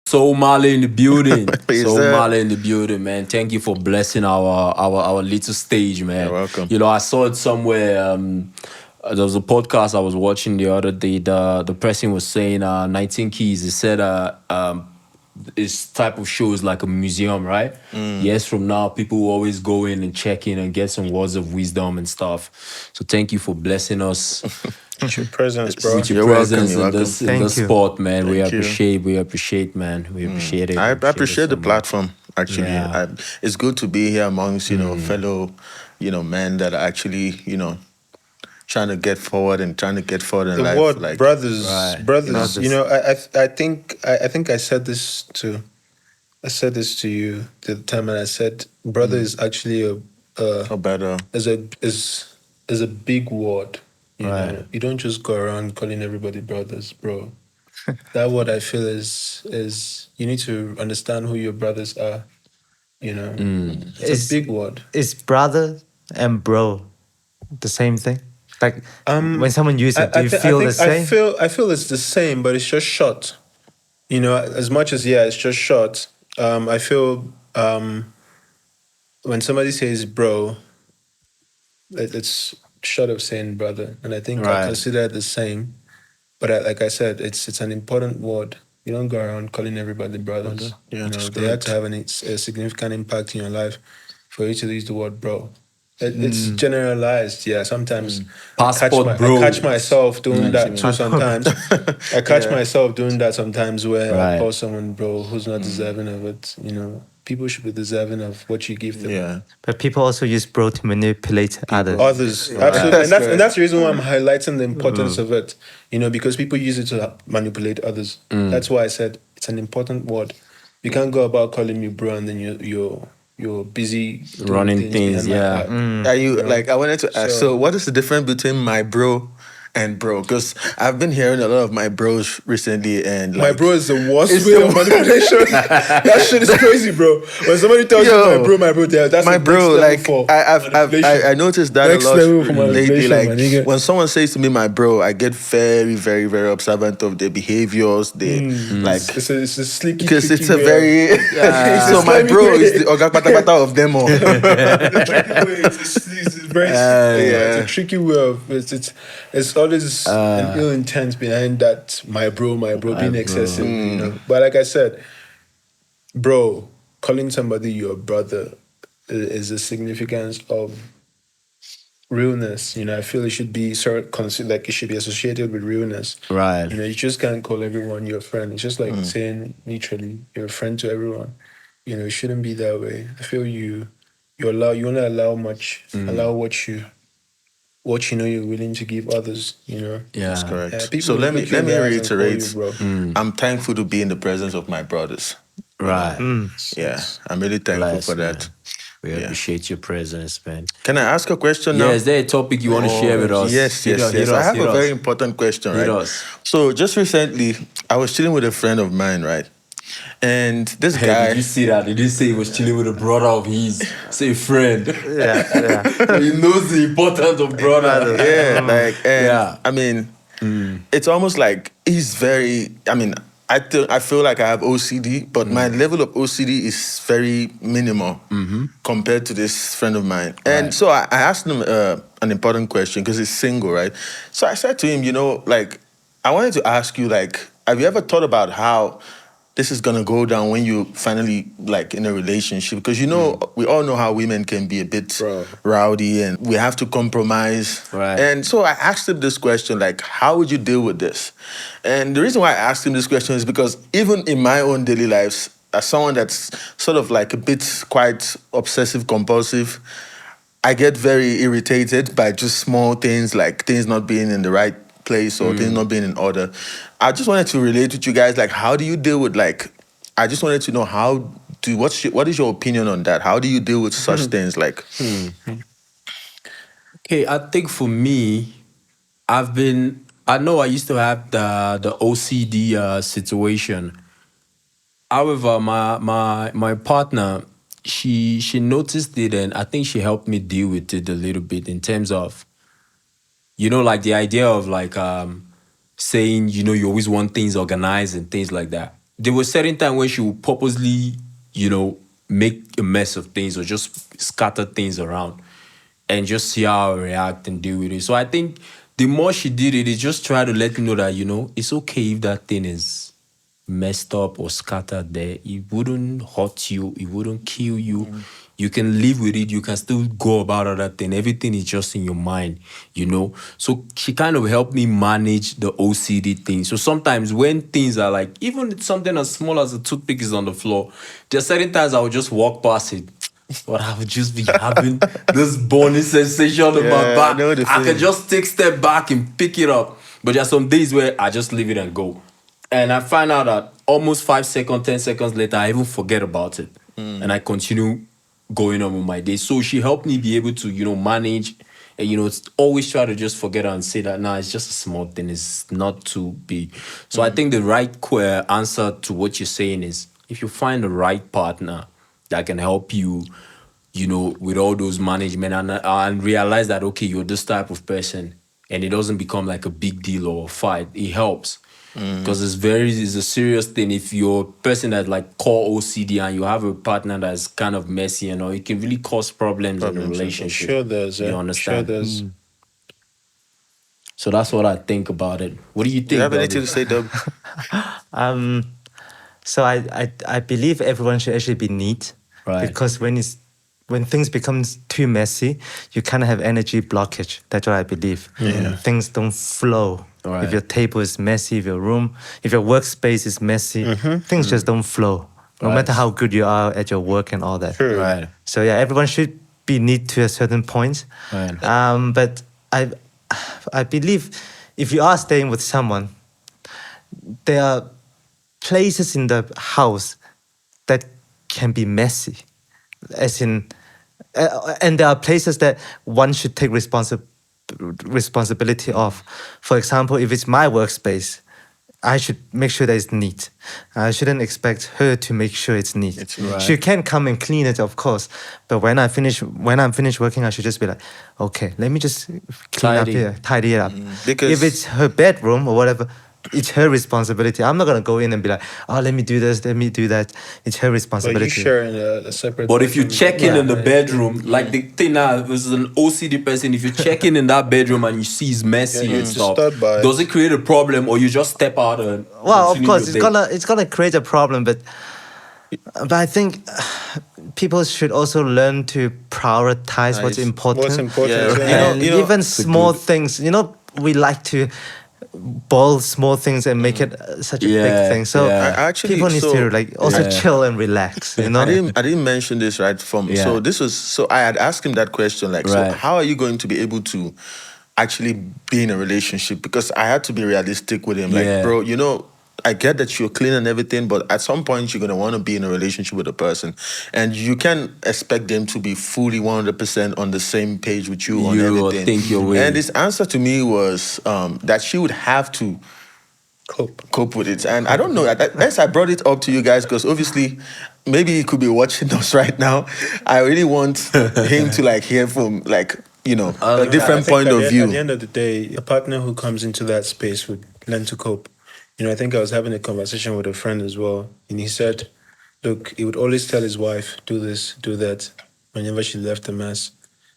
So Marley in the building. Is So that? Marley in the building, man. Thank you for blessing our little stage, You're man. welcome. You know, I saw it somewhere. There was a podcast I was watching the other day. The person was saying 19 keys. He said this type of show is like a museum, right? Years from now, people will always go in and check in and get some words of wisdom and stuff. So thank you for blessing us It's your presence, bro. with your You're welcome. presence You're in welcome. this Thank you. sport, man. Thank you. We appreciate, man. We appreciate it. I We appreciate it appreciate so the much. platform. Actually, Yeah. it's good to be here amongst fellow men that are actually trying to get forward and trying to get forward in The life. word Like brothers, Right. brothers. You Brothers. know, I think I said this to you the time, and I said brother is actually a better. is a big word. You Right. know, you don't just go around calling everybody brothers, bro. That word I feel is you need to understand who your brothers are. You know, it's a big word. Is brother and bro the same thing? Like when someone uses it, do you I feel think the same? I feel it's the same, but it's just short. You know, as much as it's just short. I feel when somebody says bro, it's short of saying brother, and I think I Right. consider it the same. But like I said, it's an important word. You don't go around calling everybody brothers. Yeah, You know, that's they have correct. to have a significant impact in your life for you to use the word bro. It's generalized, yeah. Sometimes Passport bro. I catch myself doing that too. Sometimes I catch Yeah. myself doing that sometimes, where I Right. call someone bro who's not deserving of it. You know, people should be deserving of what you give them. Yeah. But people also use bro to manipulate others. Others, Right. absolutely, and That's that's the reason why I'm highlighting the importance of it. You know, because people use it to manipulate others. That's why I said it's an important word. You can't go about calling me bro and then you're busy doing Running things, behind yeah. my back. Are you know? like? I wanted to ask. So, So- what is the difference between my bro and bro? Because I've been hearing a lot of my bros recently, and My like, bro is the worst It's way the of manipulation. That shit is crazy, bro. When somebody tells you my bro, that's my the bro, next level like for I manipulation. noticed that Next a lot level for lately. manipulation, Like my nigga. when someone says to me, "My bro," I get very, very, very observant of their behaviors. They like It's a slicky, because it's tricky a way of- very It's so a my slimy bro way. is the oga pata of them all. It's very it's a tricky way of it's always an ill intent behind that my bro being excessive, you know. But like I said, bro, calling somebody your brother is a significance of realness. You know, I feel it should be like it should be associated with realness. Right. You know, you just can't call everyone your friend. It's just like saying literally you're a friend to everyone. You know, it shouldn't be that way. I feel you only allow what you know you're willing to give others, you know. Yeah. That's correct. Yeah, people So will let look me you in the eyes and call reiterate. you, bro. I'm thankful to be in the presence of my brothers. Right. Yeah, I'm really thankful Bless, for that. man. We appreciate your presence, man. Can I ask a question now? Yeah, is there a topic you want to share with us? Yes, Hit yes, us, yes. hit I us, have hit a us. very important question, Hit right? us. So just recently, I was chilling with a friend of mine, right? And this Hey, guy, did you see that? Did he say he was chilling with a brother of his? Say friend. Yeah. So he knows the importance of brother. yeah, like, and Yeah. I mean, it's almost like he's very. I mean, I feel like I have OCD, but my level of OCD is very minimal compared to this friend of mine. And Right. so I asked him an important question because he's single, right? So I said to him, like, I wanted to ask you, like, have you ever thought about how this is gonna go down when you finally like in a relationship? Because we all know how women can be a bit Bro. rowdy and we have to compromise. Right. And so I asked him this question, like, how would you deal with this? And the reason why I asked him this question is because even in my own daily lives, as someone that's sort of like a bit quite obsessive compulsive, I get very irritated by just small things, like things not being in the right place or things not being in order. I just wanted to relate with you guys, like, how do you deal with, like, I just wanted to know what is your opinion on that? How do you deal with such things, like? Okay, I think for me, I know I used to have the OCD situation. However, my partner, she noticed it, and I think she helped me deal with it a little bit in terms of, like the idea of like saying, you always want things organized and things like that. there was certain time when she would purposely, make a mess of things or just scatter things around and just see how I react and deal with it. So I think the more she did it, it just tried to let me know that, it's okay if that thing is messed up or scattered there. It wouldn't hurt you, it wouldn't kill you. You can live with it, you can still go about other thing. Everything is just in your mind. So she kind of helped me manage the OCD thing. So sometimes when things are like, even something as small as a toothpick is on the floor, there are certain times I would just walk past it. But I would just be having this burning sensation in my Yeah, I back. know the I can feeling. just take step back and pick it up. But there are some days where I just leave it and go. And I find out that almost 5 seconds, 10 seconds later, I even forget about it. And I continue going on with my day. So she helped me be able to, manage and, always try to just forget and say that, nah, it's just a small thing. It's not too big. So I think the right answer to what you're saying is if you find the right partner that can help you, with all those management and realize that, okay, you're this type of person and it doesn't become like a big deal or a fight, it helps. Because it's a serious thing. If you're a person that's like core OCD and you have a partner that's kind of messy, it can really cause problems in the Problems, relationship. Sure does, You yeah. Sure understand? does. So that's what I think about it. What do you Do you think, have anything Dobby? to say, Dub? Um, so I believe everyone should actually be neat, Right. because when things becomes too messy, you kind of have energy blockage. That's what I believe. Things don't flow. Right. If your table is messy, if your workspace is messy, things just don't flow. No Right. matter how good you are at your work and all that. True. Right. So yeah, everyone should be neat to a certain point. Right. But I believe if you are staying with someone, there are places in the house that can be messy, as in, and there are places that one should take responsibility of. For example, if it's my workspace, I should make sure that it's neat. I shouldn't expect her to make sure it's neat. It's neat. She Right. can come and clean it, of course, but when I'm finished working, I should just be like, okay, let me just clean up Tidy. here, tidy it up. Because- If it's her bedroom or whatever, it's her responsibility. I'm not gonna go in and be like, oh, let me do this, let me do that. It's her But responsibility. you sharing a separate. But if you bedroom, check in the right. bedroom, like the thing now, as an OCD person, if you check in that bedroom and you see it's messy Yeah, and it's stuff, disturbed by it. does it create a problem or you just step out and Well, of continue course, your day? it's gonna create a problem, but I think people should also learn to prioritize what's Nice. important. What's important? Yeah. too. And Even it's a small good- things. We like to boil small things and make it such a big Yeah, thing. So yeah. I actually- people need so- to like also Yeah. chill and relax. I didn't mention this right from Yeah. so I had asked him that question like, so Right. how are you going to be able to actually be in a relationship? Because I had to be realistic with him. Yeah. Like, bro, I get that you're clean and everything, but at some point you're gonna want to be in a relationship with a person, and you can't expect them to be fully 100% on the same page with you on You everything. think your way. And his answer to me was that she would have to cope with it. And I don't know. That's I brought it up to you guys because obviously, maybe he could be watching us right now. I really want him to like hear from like a different I think point at of the- view. At the end of the day, a partner who comes into that space would learn to cope. I think I was having a conversation with a friend as well, and he said, look, he would always tell his wife, do this, do that, whenever she left a mess.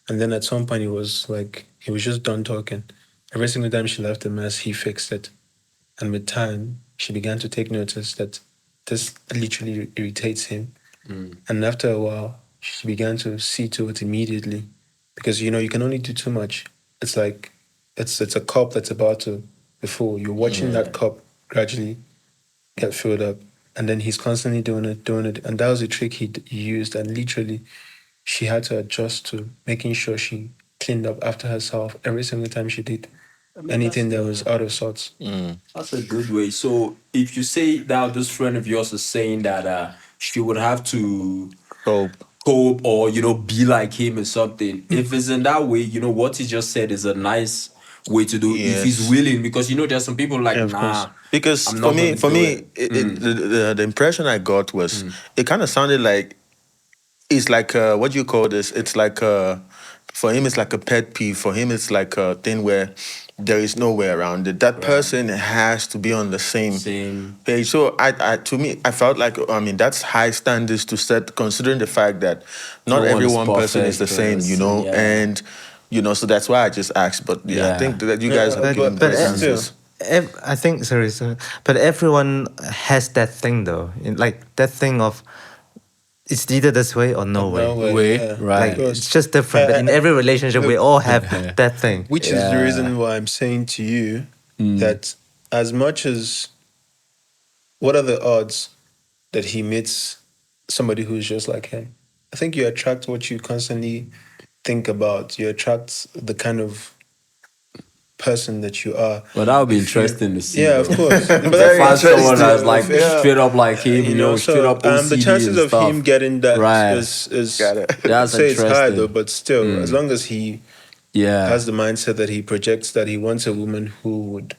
And then at some point, he was just done talking. Every single time she left a mess, he fixed it. And with time, she began to take notice that this literally irritates him. And after a while, she began to see to it immediately. Because you can only do too much. It's like it's a cup that's about to be full. You're watching that cup gradually get filled up. And then he's constantly doing it. And that was a trick he used. And literally, she had to adjust to making sure she cleaned up after herself every single time she did anything that was out of sorts. That's a good way. So if you say that this friend of yours is saying that she would have to Cope. cope or be like him or something, if it's in that way, what he just said is a nice way to do it if he's Yes. willing, because there's some people like, Yeah, of course. nah. Because I'm for not me, gonna do it. the impression I got was it kind of sounded like it's like what do you call this? It's like For him, it's like a pet peeve. For him, it's like a thing where there is no way around it. That person has to be on the same page. So to me, I felt like, I mean, that's high standards to set, considering the fact that not No one every is one person is the perfect, same, you know, yeah. and so that's why I just asked. But yeah, I think that you guys have but- given but great still- answers. I think sorry, but everyone has that thing though, like that thing of it's either this way or no way. Way, yeah. right. Like Of course. it's just different, but in every relationship we all have that thing. Which is the reason why I'm saying to you that as much as what are the odds that he meets somebody who's just like him? I think you attract what you constantly think about. You attract the kind of person that you are. But that would be If you- interesting to see. Yeah, of though. course. But Very Find someone interesting. that's like Yeah. straight up like him, you know, straight up OCD the chances and of stuff. him getting that Right. is Got it. That's say it's high interesting. though, but still, as long as he Yeah. has the mindset that he projects that he wants a woman who would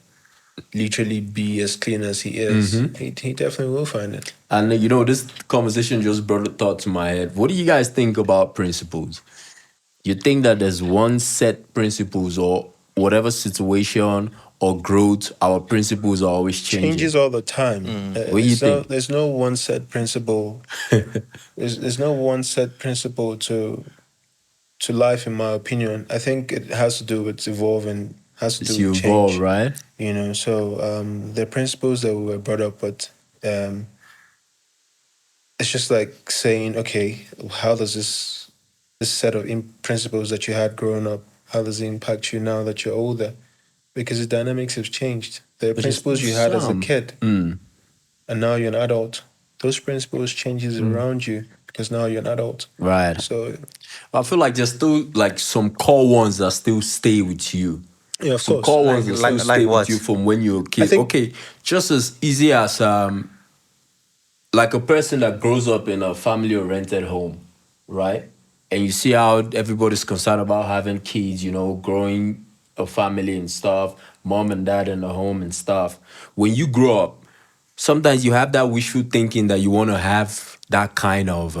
literally be as clean as he is, he definitely will find it. And you know, this conversation just brought a thought to my head. What do you guys think about principles? You think that there's one set principles or whatever situation or growth, our principles are always changing? Changes all the time. What do you think? There's no one set principle. there's no one set principle to life, in my opinion. I think it has to do with evolving. Has to It's do you with evolve, change. right? You know, so the principles that we were brought up with, it's just like saying, okay, how does this set of principles that you had growing up, how does it impact you now that you're older? Because the dynamics have changed. The But principles it's you had as a some- kid, and now you're an adult. Those principles changes around you because now you're an adult. Right. So I feel like there's still like some core ones that still stay with you. yeah, of Some course. core ones that Like- still like stay what? with you from when you were a kid. think- Okay, just as easy as like a person that grows up in a family or rented home, right? And you see how everybody's concerned about having kids, you know, growing a family and stuff, mom and dad in the home and stuff. When you grow up, sometimes you have that wishful thinking that you want to have that kind of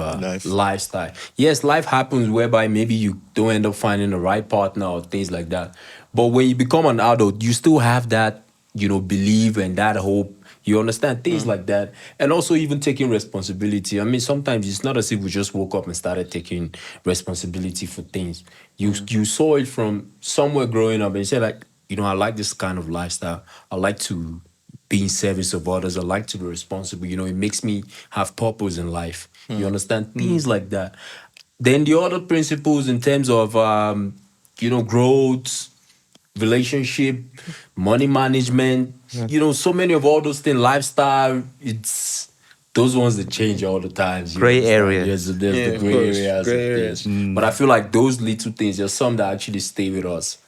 lifestyle. Yes, life happens whereby maybe you don't end up finding the right partner or things like that. But when you become an adult, you still have that, you know, belief and that hope. You understand things like that. And also even taking responsibility. I mean, sometimes it's not as if we just woke up and started taking responsibility for things. You saw it from somewhere growing up and you said like, you know, I like this kind of lifestyle. I like to be in service of others. I like to be responsible. You know, it makes me have purpose in life. You understand? Things like that. Then the other principles in terms of, you know, growth, relationship, money management, you know, so many of all those things, lifestyle, it's those ones that change all the time. You Gray understand? area. Yes, there's Yeah, the of gray course. areas. Gray and areas. things. But I feel like those little things, there's some that actually stay with us.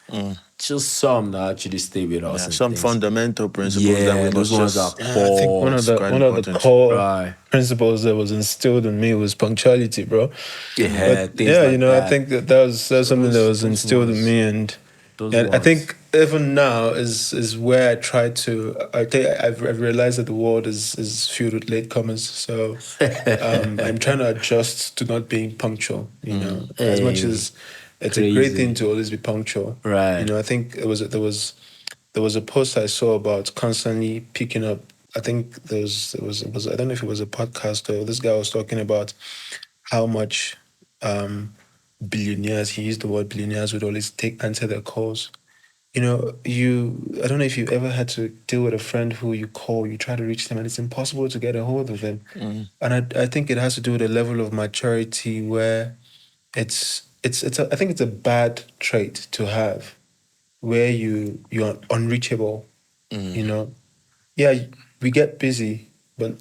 Just some that actually stay with us. Yeah, and some things. fundamental principles that Yeah, we those must ones are just. core. I think one of It's the quite one of the important. core Right. principles that was instilled in me was punctuality, bro. Yeah, But things yeah, like you know, that. I think that's something that was those instilled in ones- me, and those I ones. think even now is where I try to. I think I've realized that the world is filled with latecomers, so I'm trying to adjust to not being punctual. You know, as much Hey, as it's a great crazy. thing to always be punctual. Right. You know, I think there was a post I saw about constantly picking up. I think there was I don't know if it was a podcast or this guy was talking about how much billionaires, he used the word billionaires, would always answer their calls. You know, I don't know if you've ever had to deal with a friend who you call, you try to reach them and it's impossible to get a hold of them. And I think it has to do with a level of maturity where I think it's a bad trait to have where you're unreachable. You know, yeah, we get busy, but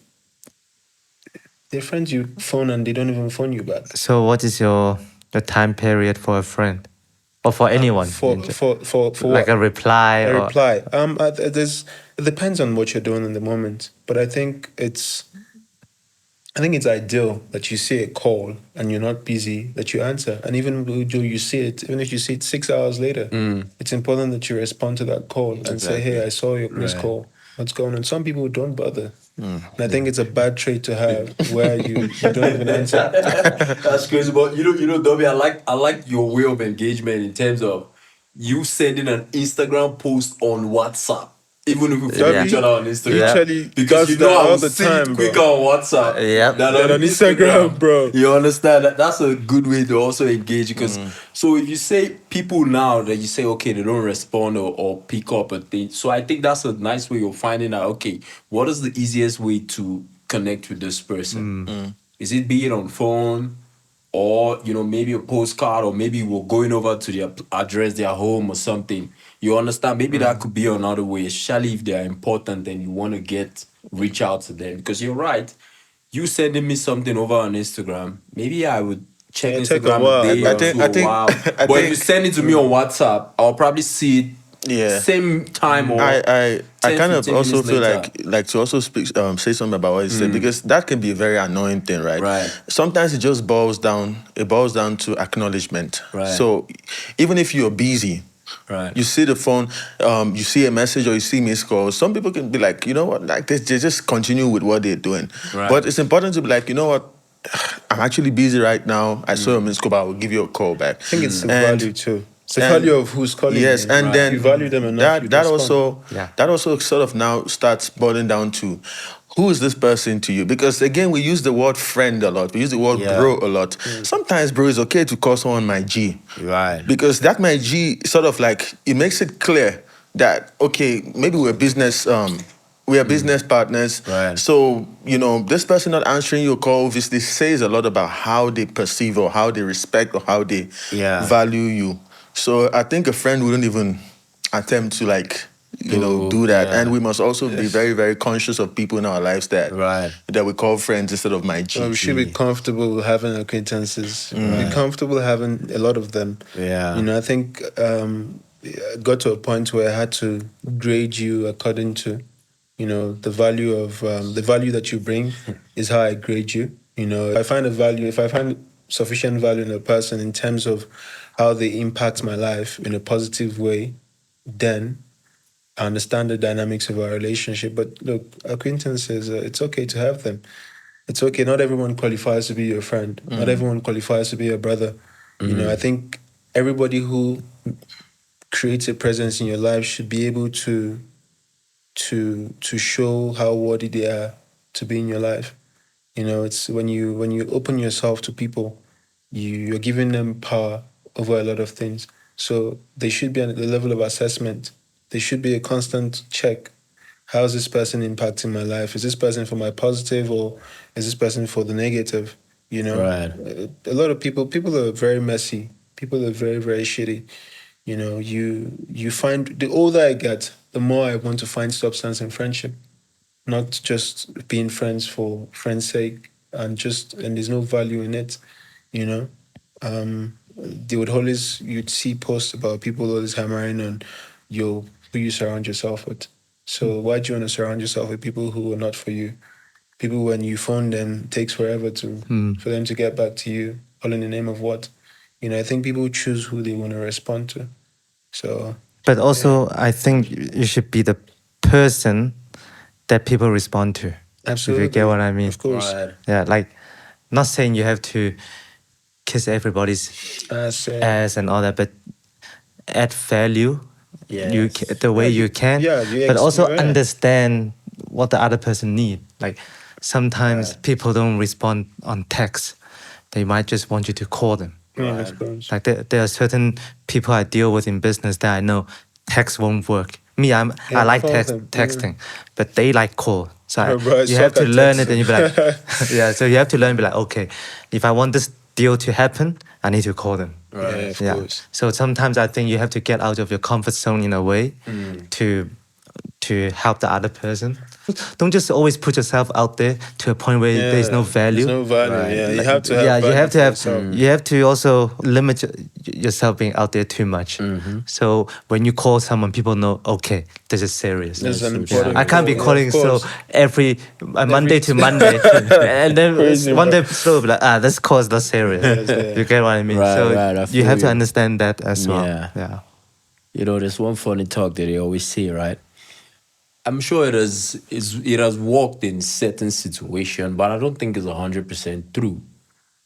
their friends you phone and they don't even phone you back. So what is your time period for a friend or for anyone? For like what? a reply A or reply. It depends on what you're doing in the moment, but I think it's ideal that you see a call and you're not busy, that you answer, and even though you see it, even if you see it 6 hours later, it's important that you respond to that call and say, "Hey, I saw your missed call." what's going on. Some people don't bother. And I think it's a bad trait to have where you don't even answer. That's crazy, but Dobby, I like your way of engagement in terms of you sending an Instagram post on WhatsApp, even if we follow Dobby each other on Instagram. literally Because does you know that I all will the see time, it bro. quicker on WhatsApp Yep. than on Instagram, bro. You understand that? That's a good way to also engage because so if you say people now that you say okay they don't respond or pick up a thing, so I think that's a nice way of finding out okay what is the easiest way to connect with this person. Is it be it on phone or maybe a postcard or maybe we're going over to their address their home or something, you understand, maybe that could be another way, especially if they're important and you want to reach out to them because you're right, you sending me something over on Instagram, maybe I would check Yeah, take a Instagram a while, day bro. or two I a think while, I but if you think send it to me on WhatsApp I'll probably see it yeah. same time or I 10, kind of 15 also minutes feel later. like to also speak say something about what you said because that can be a very annoying thing, right? Right. Sometimes it just boils down to acknowledgement. Right. So even if you're busy, Right. you see the phone, you see a message or you see missed calls. Some people can be like, you know what, like they just continue with what they're doing. Right. But it's important to be like, you know what, I'm actually busy right now. I saw a missed call, but I will give you a call back. I think it's the And- value too. It's the and- value of who's calling Yes, you. and Right. then you value them enough. that also Yeah. that also sort of now starts boiling down to who is this person to you? Because again, we use the word friend a lot. We use the word Yeah. bro a lot. Sometimes, bro, it's okay to call someone my G. Right. Because that my G sort of like it makes it clear that okay, maybe we're business we are business partners. Right. So, this person not answering your call obviously says a lot about how they perceive or how they respect or how they Yeah. value you. So I think a friend wouldn't even attempt to do that. Yeah. And we must also be very, very conscious of people in our lives that Right. that we call friends instead of my G. Well, we should be comfortable having acquaintances. Be comfortable having a lot of them. Yeah. I think I got to a point where I had to grade you according to, the value that you bring is how I grade you. If I find sufficient value in a person in terms of how they impact my life in a positive way, then I understand the dynamics of our relationship. But look, acquaintances, it's okay to have them. It's okay. Not everyone qualifies to be your friend. Not everyone qualifies to be your brother. I think everybody who creates a presence in your life should be able to show how worthy they are to be in your life. It's when you open yourself to people, you're giving them power over a lot of things. So they should be at the level of assessment. There should be a constant check. How's this person impacting my life? Is this person for my positive or is this person for the negative? Right. A lot of people are very messy. People are very, very shitty. You find the older I get, the more I want to find substance in friendship, not just being friends for friends' sake and there's no value in it. You'd see posts about people always hammering on who you surround yourself with. So why do you want to surround yourself with people who are not for you? People, when you phone them, it takes forever for them to get back to you. All in the name of what? I think people choose who they want to respond to. So, But also, I think you should be the person that people respond to. absolutely. If you get what I mean. Of course. Right. Yeah, like, not saying you have to kiss everybody's ass and all that, but add value. Yes. The way you can. But also yeah. understand what the other person need. Like, sometimes people don't respond on text. They might just want you to call them. Yeah, of course. Like there are certain people I deal with in business that I know text won't work. Me, I like follow them, texting, but they like call. So Oh, bro, I you have suck to at learn it, and you be like, texting. yeah. So you have to learn, be like, okay, if I want this deal to happen, I need to call them. Right. Yeah, of course. So sometimes I think you have to get out of your comfort zone in a way to help the other person. Don't just always put yourself out there to a point where there's no value. There's no value. Right. Yeah, you have to have. Yeah, you value have to for have. yourself. You have to also limit yourself being out there too much. So when you call someone, people know, okay, this is serious. This is an Yeah, important I can't be call, calling of so course. every Monday to Monday, and then Crazy, one bro. day slow, be like, this call is not serious. yeah. You get what I mean? Right, So right, I you feel have to you. understand that as well. Yeah. Yeah. There's one funny talk that they always say, right? I'm sure it has worked in certain situation, but I don't think it's 100% true.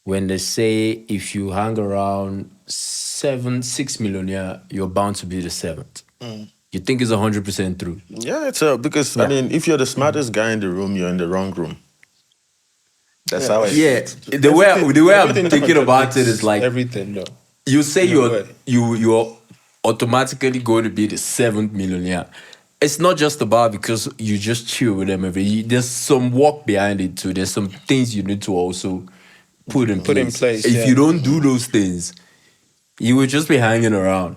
When they say if you hang around 6 millionaire, you're bound to be the seventh. You think it's 100% true? Yeah, it's because I Yeah. mean, if you're the smartest guy in the room, you're in the wrong room. That's Yeah, how I see Yeah, it. the way I'm everything thinking about it is contradicts like everything, though. you say In a way. you're automatically going to be the seventh millionaire. It's not just about because you just chill with them there's some work behind it too. There's some things you need to also put in Put in place. place, If yeah. you don't do those things, you will just be hanging around.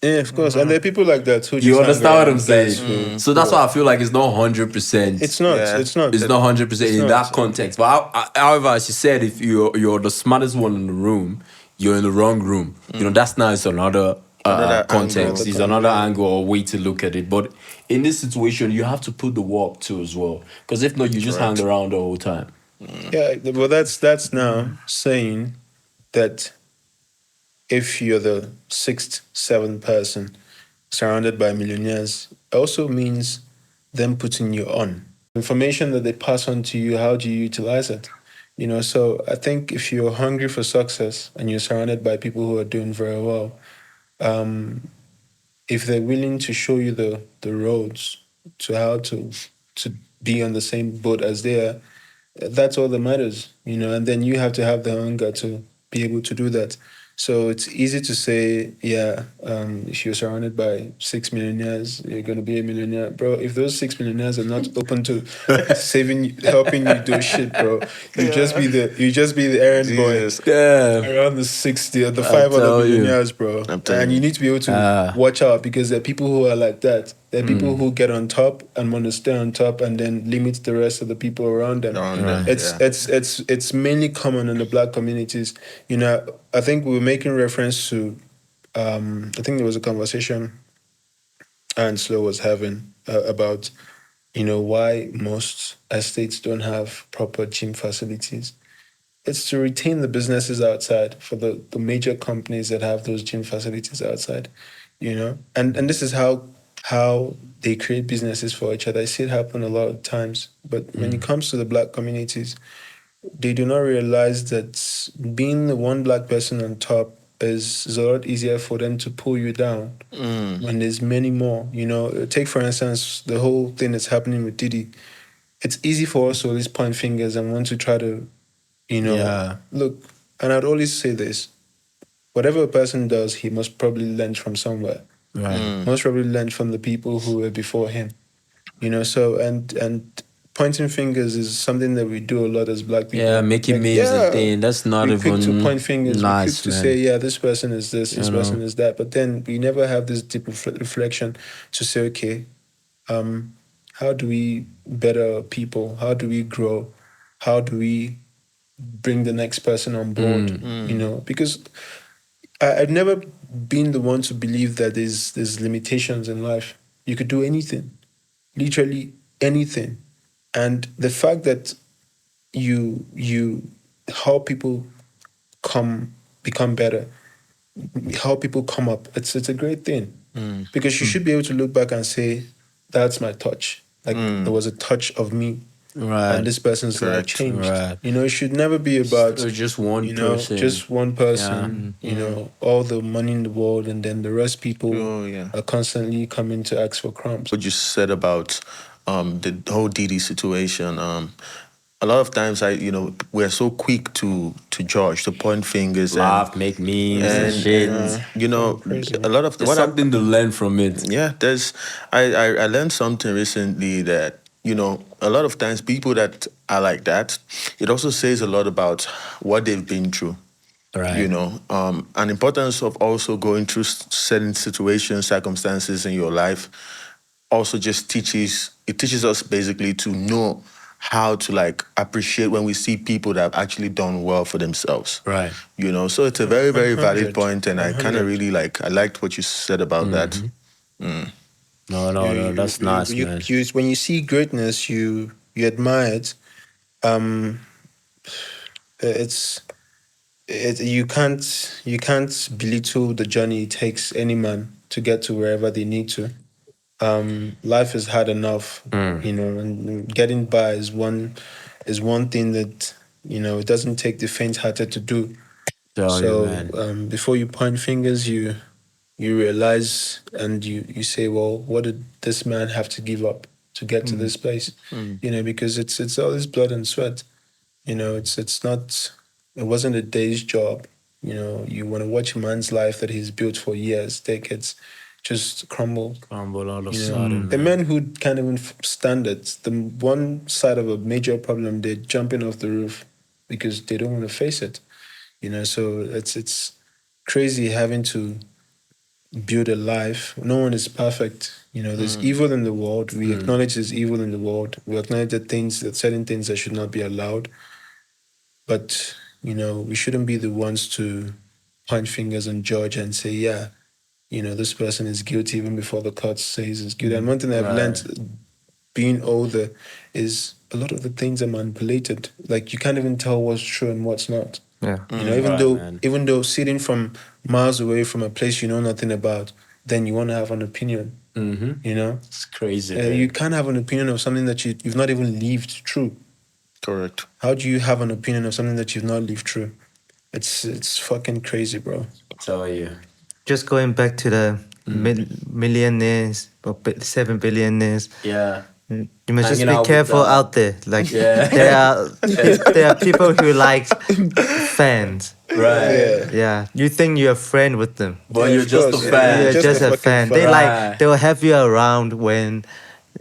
Yeah, of course. And there are people like that who You just hang understand what I'm around guys saying? So that's why I feel like it's not 100%. It's not. Yeah. It's not. It's not 100% It's in not. that context. But however, as you said, if you're the smartest one in the room, you're in the wrong room. That's now it's another Another context. angle. It's another angle or way to look at it. But in this situation, you have to put the work too as well. Because if not, you just hang Correct. around the whole time. Yeah, well, that's now saying that if you're the sixth, seventh person surrounded by millionaires, it also means them putting you on. Information that they pass on to you, how do you utilize it? So I think if you're hungry for success and you're surrounded by people who are doing very well, um, if they're willing to show you the roads to how to be on the same boat as they are, that's all that matters. And then you have to have the hunger to be able to do that. So it's easy to say, yeah, if you're surrounded by 6 millionaires, you're going to be a millionaire, bro. If those 6 millionaires are not open to saving, helping you do shit, bro, you just be the errand boy Jesus. Yeah, around the 60 or the I five other tell you. millionaires, bro. I'm telling And you you. need to be able to watch out because there are people who are like that. There are people who get on top and want to stay on top and then limit the rest of the people around them. Around them, It's yeah. it's mainly common in the black communities. I think we were making reference to I think there was a conversation Anslow was having about why most estates don't have proper gym facilities. It's to retain the businesses outside for the major companies that have those gym facilities outside. And this is how they create businesses for each other. I see it happen a lot of times. But when it comes to the black communities, they do not realize that being the one black person on top is a lot easier for them to pull you down when there's many more. Take for instance the whole thing that's happening with Diddy. It's easy for us to always point fingers and want to try to Yeah. look, and I'd always say this: whatever a person does, he must probably learn from somewhere. Right. Most probably learn from the people who were before him. So and pointing fingers is something that we do a lot as black people. Yeah, making Like, memes and yeah, thing. That's not we quick to even point fingers. We quick nice, to say, man. yeah, this person is this, this You person know. is that. But then we never have this deep reflection to say, okay, how do we better people? How do we grow? How do we bring the next person on board? Because I've never been the one to believe that there's limitations in life. You could do anything, literally anything, and the fact that you help people become better, help people come up. It's a great thing because you should be able to look back and say, "That's my touch." Like there was a touch of me and Right. this person's life Correct. changed. Right. It should never be about So just one person. just one person. All the money in the world, and then the rest people Oh, yeah. are constantly coming to ask for crumbs. What you said about the whole Didi situation. A lot of times, we're so quick to judge, to point fingers, Laugh, make memes and shit. Crazy, a lot of There's something to learn from it. yeah, I learned something recently that a lot of times people that are like that, it also says a lot about what they've been through. Right. An importance of also going through certain situations, circumstances in your life also just teaches us basically to know how to like appreciate when we see people that have actually done well for themselves. Right. So it's a very, very valid 100, point, and I kind of 100. really I liked what you said about that. No, that's nice, man. When you see greatness, you admire it. It's you can't belittle the journey it takes any man to get to wherever they need to. life has had enough, you know, and getting by is one thing that, you know, it doesn't take the faint-hearted to do. Tell you, So man. before you point fingers, you realize and you say, well, what did this man have to give up to get to this place? You know, because it's all this blood and sweat. You know, it's not, it wasn't a day's job. You know, you want to watch a man's life that he's built for years, decades, just crumble. Crumble all of a You know, sudden, the man. men who can't even stand it, the one side of a major problem, they're jumping off the roof because they don't want to face it. You know, so it's crazy having to build a life. No one is perfect. You know, there's evil in the world. We acknowledge there's evil in the world. We acknowledge that certain things that should not be allowed. But, you know, we shouldn't be the ones to point fingers and judge and say, yeah, you know, this person is guilty even before the court says it's guilty. And one thing I've learned being older is a lot of the things are manipulated. Like you can't even tell what's true and what's not. Yeah. You know, even though sitting from miles away from a place you know nothing about, then you want to have an opinion. You know, It's crazy. you can't have an opinion of something that you've not even lived through. Correct. How do you have an opinion of something that you've not lived through? It's fucking crazy, bro. Tell you. Just going back to the millionaires or 7 billionaires. Yeah. You must just Hanging be out with careful the- out there. Like Yeah. there are people who like fans. Right. Yeah, you think you're a friend with them. But Yeah, you're of just a course, yeah. fan. You're just just a a fucking fan. fan. They Right. they will have you around when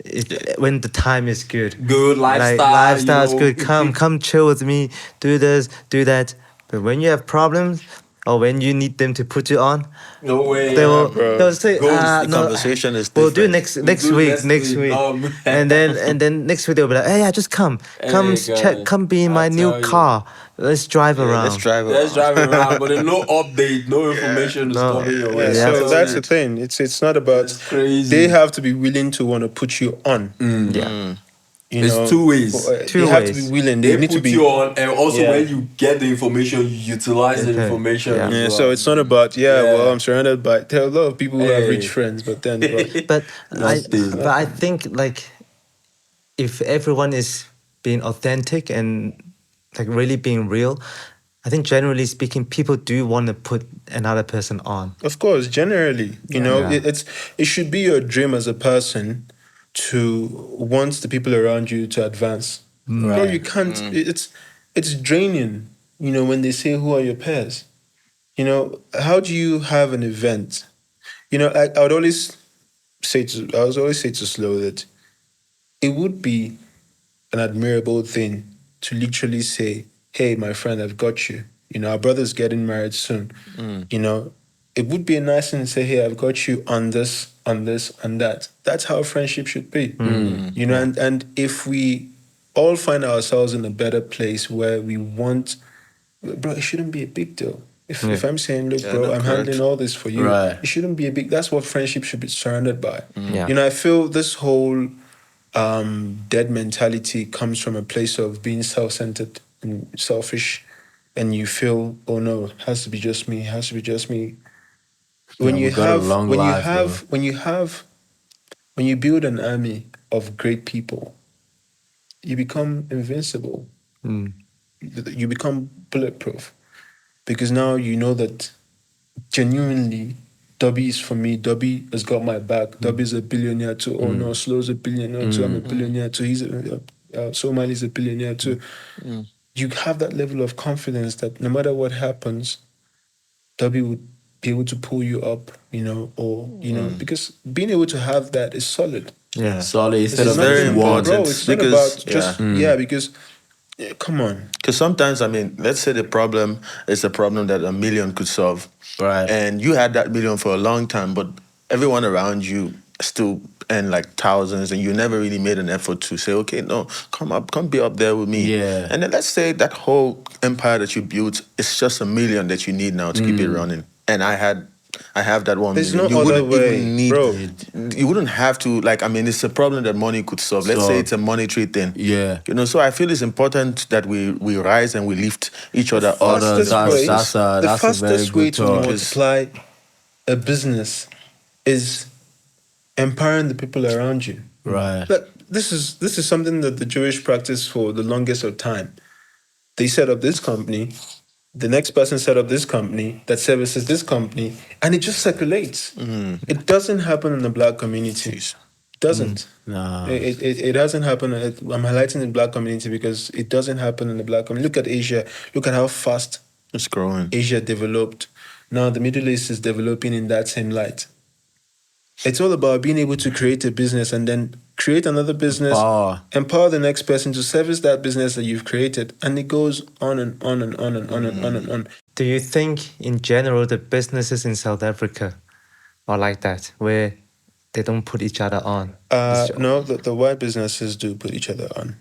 the time is good. Good lifestyle. Lifestyle's you know. good. Come chill with me. Do this, do that. But when you have problems or when you need them to put you on, No way. they'll say, Ghost. The no, conversation is we'll do different. next do week, next week. Oh, man. and then next week they'll be like, hey, yeah, just come Hey, come be in I my new tell you. car. Let's drive around. Let's drive Let's around. drive around, but there's no update, no information is No. coming your Yeah, way. Yeah. so Tell that's you. the thing. It's not about. It's crazy. They have to be willing to want to put you on. Yeah. You It's know, two ways. Two they have to ways. be willing. They They need put to be. you on, and also Yeah. when you get the information, you utilize the Okay. information. Yeah. as Yeah, well. so it's not about Yeah. well, I'm surrounded by. There are a lot of people who have Hey. rich friends, but then But Nothing. I think like if everyone is being authentic and like really being real, I think generally speaking, people do want to put another person on. of course, generally, you know, Yeah. it should be your dream as a person to want the people around you to advance. No, Right. you can't. It's draining. You know, when they say who are your peers. You know, how do you have an event? You know, I would always say to Slow that it would be an admirable thing to literally say, hey, my friend, I've got you. You know, our brother's getting married soon. You know, it would be a nice thing to say, hey, I've got you on this, on this, and that. That's how friendship should be. You know, and if we all find ourselves in a better place where we want, bro, it shouldn't be a big deal. If I'm saying, look, bro, no, I'm correct. handling all this for you, Right. it shouldn't be a big. That's what friendship should be surrounded by. Yeah. You know, I feel this whole dead mentality comes from a place of being self-centered and selfish, and you feel, oh no, it has to be just me. It has to be just me. When Yeah, you we got a have, long when you life, have, when you build an army of great people, you become invincible. You become bulletproof because now you know that genuinely Dobby is for me. Dobby has got my back. Dobby is a billionaire too. Oh no, Slow's a billionaire too. I'm a billionaire too. Somali's a billionaire too. You have that level of confidence that no matter what happens, Dobby would be able to pull you up, you know, or you know, because being able to have that is solid. Yeah. Solid instead It's of not very just important. one. bro. It's not because- about just because come on. Because sometimes, I mean, let's say the problem is a problem that a million could solve. Right. And you had that million for a long time, but everyone around you still earn like thousands, and you never really made an effort to say, okay, no, come be up there with me. Yeah. And then let's say that whole empire that you built is just a million that you need now to keep it running. And I have that 1 There's million. no You other wouldn't way, even need, bro. you wouldn't have to, like, I mean, it's a problem that money could solve. Let's say Solve. it's a monetary thing. Yeah. You know, so I feel it's important that we rise and we lift each other up. Fastest that's- way, that's a- the that's a very fastest way good to thought. multiply a business is empowering the people around you. Right. Look, this is something that the Jewish practice for the longest of time. They set up this company, the next person set up this company that services this company, and it just circulates. It doesn't happen in the black community. It doesn't. Nah. It doesn't happen. I'm highlighting the black community because it doesn't happen in the black community. Look at Asia. Look at how fast It's growing. Asia developed. Now the Middle East is developing in that same light. It's all about being able to create a business and then create another business, empower the next person to service that business that you've created, and it goes on and on and on and on and on and on. Do you think, in general, the businesses in South Africa are like that, where they don't put each other on? No, the white businesses do put each other on.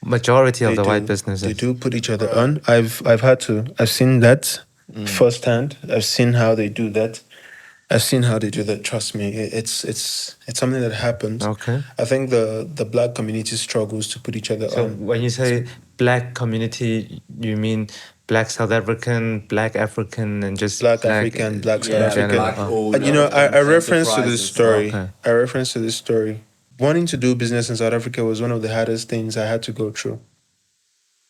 Majority of They the white do. businesses. They do put each other on. I've seen that firsthand. I've seen how they do that. I've seen how they do that. Trust me, it's something that happens. Okay. I think the black community struggles to put each other So on. when you say black community, you mean black South African, black African, and just Black African, black South Yeah, African. black owned, You know, I reference to this enterprises. story. Okay. I reference to this story. Wanting to do business in South Africa was one of the hardest things I had to go through.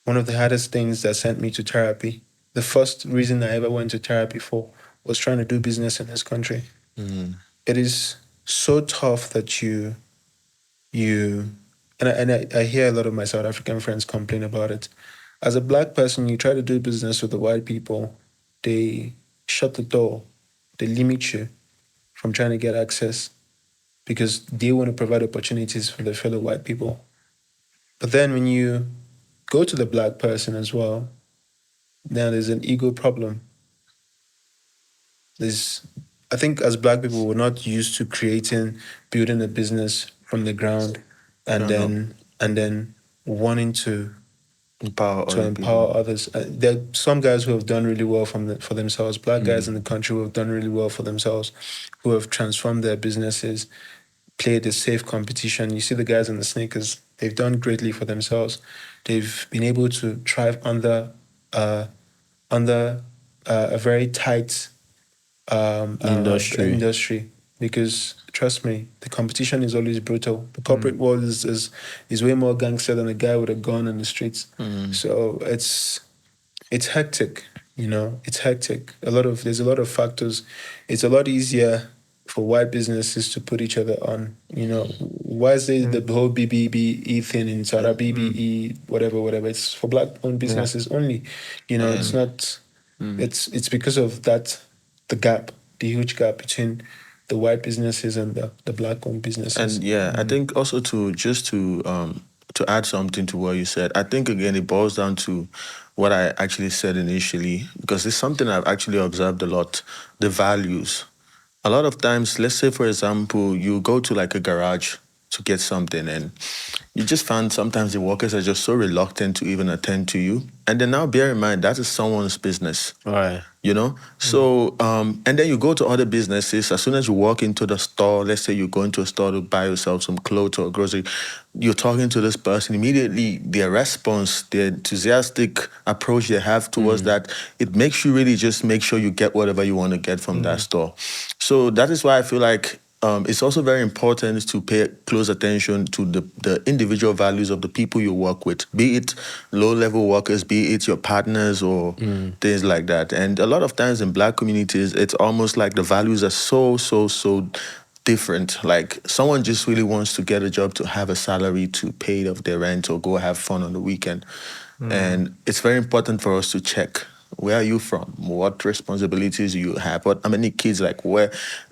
One of the hardest things that sent me to therapy. The first reason I ever went to therapy for was trying to do business in this country. It is so tough that you and I hear a lot of my South African friends complain about it. As a black person, you try to do business with the white people, they shut the door, they limit you from trying to get access because they want to provide opportunities for their fellow white people. But then when you go to the black person as well, now there's an ego problem. I think as black people, we're not used to building a business from the ground, and then wanting to empower others. There are some guys who have done really well for themselves. Black guys in the country who have done really well for themselves, who have transformed their businesses, played a safe competition. You see the guys in the sneakers; they've done greatly for themselves. They've been able to thrive under a very tight industry because trust me, the competition is always brutal. The corporate world is way more gangster than a guy with a gun in the streets. So it's hectic, you know. It's hectic. There's a lot of factors. It's a lot easier for white businesses to put each other on. You know, why is there the whole BBE thing in Sarah BBE whatever? It's for black-owned businesses only. You know, it's not. It's because of that, the huge gap between the white businesses and the black-owned businesses. And yeah, I think also to add something to what you said, I think again it boils down to what I actually said initially, because it's something I've actually observed a lot, the values. A lot of times, let's say for example, you go to like a garage to get something and you just find sometimes the workers are just so reluctant to even attend to you. And then now bear in mind, that is someone's business. Right. You know? So, and then you go to other businesses. As soon as you walk into the store, let's say you go into a store to buy yourself some clothes or grocery, you're talking to this person. Immediately, their response, their enthusiastic approach they have towards that, it makes you really just make sure you get whatever you want to get from that store. So that is why I feel like it's also very important to pay close attention to the individual values of the people you work with, be it low-level workers, be it your partners or things like that. And a lot of times in black communities, it's almost like the values are so different. Like someone just really wants to get a job to have a salary to pay off their rent or go have fun on the weekend. And it's very important for us to check, where are you from? What responsibilities do you have? How many kids, like where,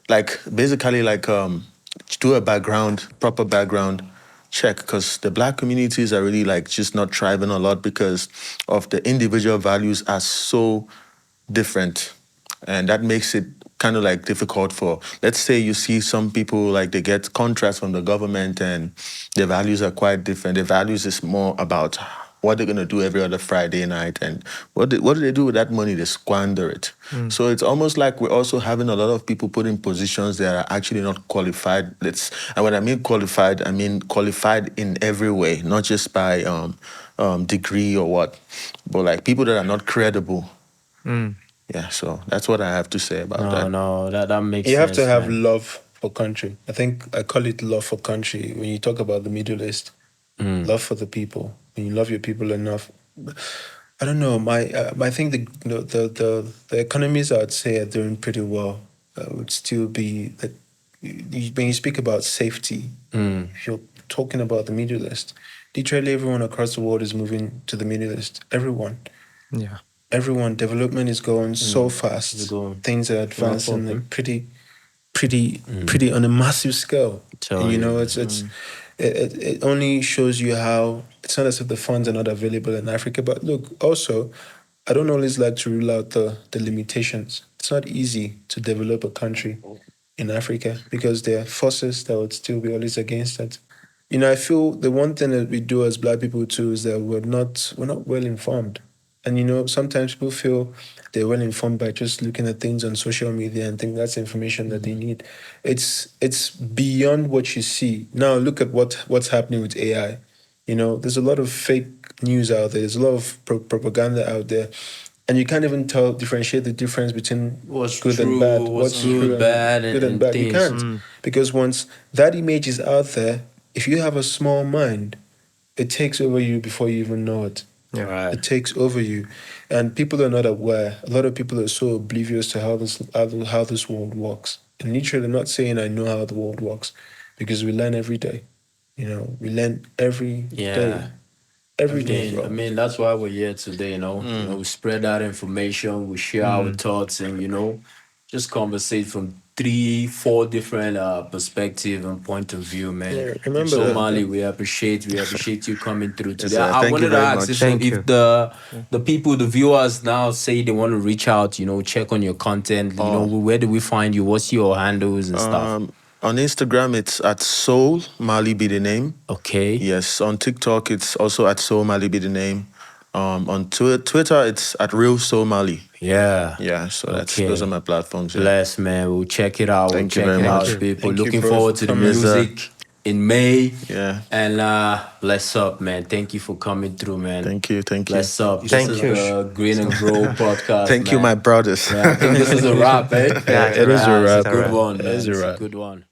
like basically like do a proper background check, because the black communities are really like just not thriving a lot because of the individual values are so different. And that makes it kind of like difficult for, let's say you see some people like they get contracts from the government and their values are quite different. Their values is more about what they're going to do every other Friday night. And what do they do with that money? They squander it. So it's almost like we're also having a lot of people put in positions that are actually not qualified. And when I mean qualified in every way, not just by degree or what, but like people that are not credible. Yeah, so that's what I have to say about that. No, that makes sense. You have to have man. love for country. I think I call it love for country. When you talk about the Middle East, love for the people. When you love your people enough, I don't know. I think the economies I'd say are doing pretty well. Would still be that when you speak about safety, if you're talking about the Middle East, literally everyone across the world is moving to the Middle East. Yeah. Everyone. Development is going so fast. It's going. Things are advancing problem. like pretty on a massive scale. Tell And, you you. know, it only shows you how it's not as if the funds are not available in Africa. But look, also, I don't always like to rule out the limitations. It's not easy to develop a country in Africa because there are forces that would still be always against it. You know, I feel the one thing that we do as Black people too is that we're not well informed. And you know, sometimes people feel they're well informed by just looking at things on social media and think that's information that they need. It's beyond what you see. Now look at what's happening with AI. You know, there's a lot of fake news out there. There's a lot of propaganda out there, and you can't even differentiate the difference between What's good true, and bad. what's true good, and bad, good and and bad. You things. can't because once that image is out there, if you have a small mind, it takes over you before you even know it. Yeah. Right. It takes over you, and people are not aware. A lot of people are so oblivious to how this world works. And literally, not saying I know how the world works, because we learn every day. You know, we learn every day. Every day, bro. I mean, that's why we're here today, you know. You know, we spread that information, we share our thoughts, and you know, just conversate from 3-4 different perspective and point of view, man. Yeah, remember So that. Marley, we appreciate you coming through today. sir. I Thank you wanted to very ask much. if, Thank if you. the people, the viewers now say they want to reach out, you know, check on your content, you know, where do we find you? What's your handles and stuff? On Instagram, it's at Soul Marley be the name. Okay. Yes, on TikTok, it's also at Soul Marley be the name. On Twitter, it's at Real Soul Marley. Yeah. Yeah, so Okay. those are my platforms. Yeah. Bless, man. We'll check it out. Thank you we'll check very it much. out, people. Thank you, Looking bro, forward for to the coming. Yes, sir. music in May. Yeah. And bless up, man. Thank you for coming through, man. Thank you. Bless up. Thank This you. is the Grin and Grow podcast. Thank you, man. my brothers. Yeah, I think this is a wrap, eh? Yeah, It is a wrap. It's a good wrap. one, It man. is a It's a wrap. good one.